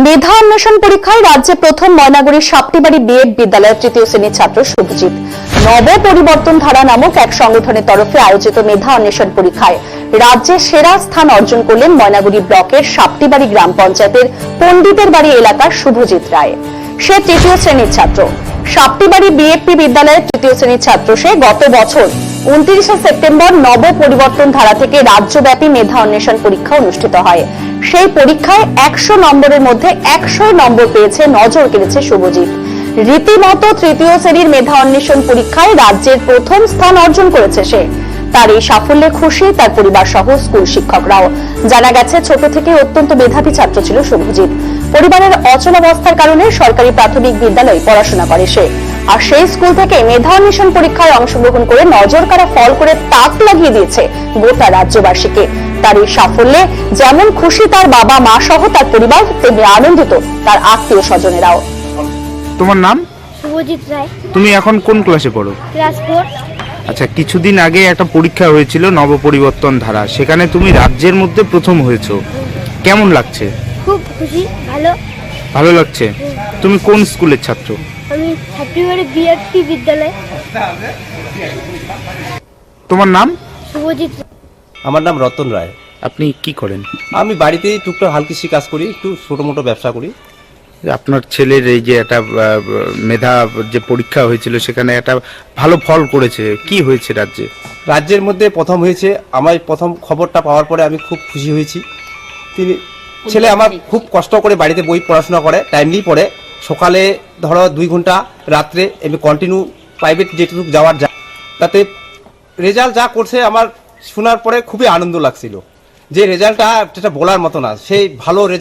মেধা অন্বেষণ পরীক্ষায় রাজ্যে প্রথম ময়নাগুড়ির সাপ্তিবাড়ি বিএড বিদ্যালয়ের তৃতীয় শ্রেণীর ছাত্র শুভজিৎ। নব পরিবর্তন ধারা নামক এক সংগঠনের তরফে আয়োজিত মেধা অন্বেষণ পরীক্ষায় রাজ্যে সেরা স্থান অর্জন করলেন ময়নাগুড়ি ব্লকের সাপ্তিবাড়ি গ্রাম পঞ্চায়েতের পণ্ডিতের বাড়ি এলাকার শুভজিৎ রায়। সে তৃতীয় শ্রেণীর ছাত্র। সাপ্তিবাড়ি বিএপি বিদ্যালয়ের তৃতীয় শ্রেণীর ছাত্র সে। গত বছর 29 সেপ্টেম্বর নব পরিবর্তন ধারা থেকে রাজ্যব্যাপী মেধা অন্বেষণ পরীক্ষা অনুষ্ঠিত হয়। সেই পরীক্ষায় 100 নম্বরের মধ্যে 100 নম্বর পেয়েছে, নজর কেড়েছে শুভজিৎ। রীতিমতো তৃতীয় শ্রেণীর মেধা অন্বেষণ পরীক্ষায় রাজ্যের প্রথম স্থান অর্জন করেছে সে। তার এই সাফল্যে খুশি তার পরিবার সহ স্কুল শিক্ষকরাও। জানা গেছে, ছোট থেকে অত্যন্ত মেধাবী ছাত্র ছিল শুভজিৎ। পরিবারের অচলাবস্থার কারণে সরকারি প্রাথমিক বিদ্যালয়ে পড়াশোনা করে সে। আর সেই স্কুল থেকে মেধা অন্বেষণ পরীক্ষায় অংশগ্রহণ করে নজর কাড়া ফল করে তাক লাগিয়ে দিয়েছে গোটা রাজ্যবাসীকে। তার এই সাফল্যে যেমন খুশি তার বাবা মা সহ তার পরিবার, তেমনি আনন্দিত তার আত্মীয় স্বজনেরাও। তোমার নাম? শুভজিৎ রায়। তুমি এখন কোন ক্লাসে পড়ো? ক্লাস 4। আচ্ছা, কিছুদিন আগে একটা পরীক্ষা হয়েছিল নব পরিবর্তন ধারা, সেখানে তুমি রাজ্যের মধ্যে প্রথম হয়েছো। কেমন লাগছে? খুব খুশি, ভালো। ভালো লাগছে। তুমি কোন স্কুলের ছাত্র? আমি সাপ্তিবাড়ি বিএপি বিদ্যালয়। তোমার নাম? শুভজিৎ। আমার নাম রতন রায়। আপনি কি করেন? আমি বাড়িতেই টুকটাক হালকিসি কাজ করি, একটু ছোটো মোটো ব্যবসা করি। আপনার ছেলের এই যে একটা মেধা যে পরীক্ষা হয়েছিল, সেখানে একটা ভালো ফল করেছে, কি হয়েছে রাজ্যে? রাজ্যের মধ্যে প্রথম হয়েছে। আমার প্রথম খবরটা পাওয়ার পরে আমি খুব খুশি হয়েছি। ছেলে আমার খুব কষ্ট করে বাড়িতে বই পড়াশোনা করে, টাইমলি পড়ে। সকালে ধরো 2 ঘন্টা, রাত্রে এমনি কন্টিনিউ প্রাইভেট যেটুকু যাওয়ার যায়, তাতে রেজাল্ট যা করছে আমার শোনার পরে খুবই আনন্দ লাগছিল। যে রেজাল্টটা যেটা বলার মতো না, সেই ভালো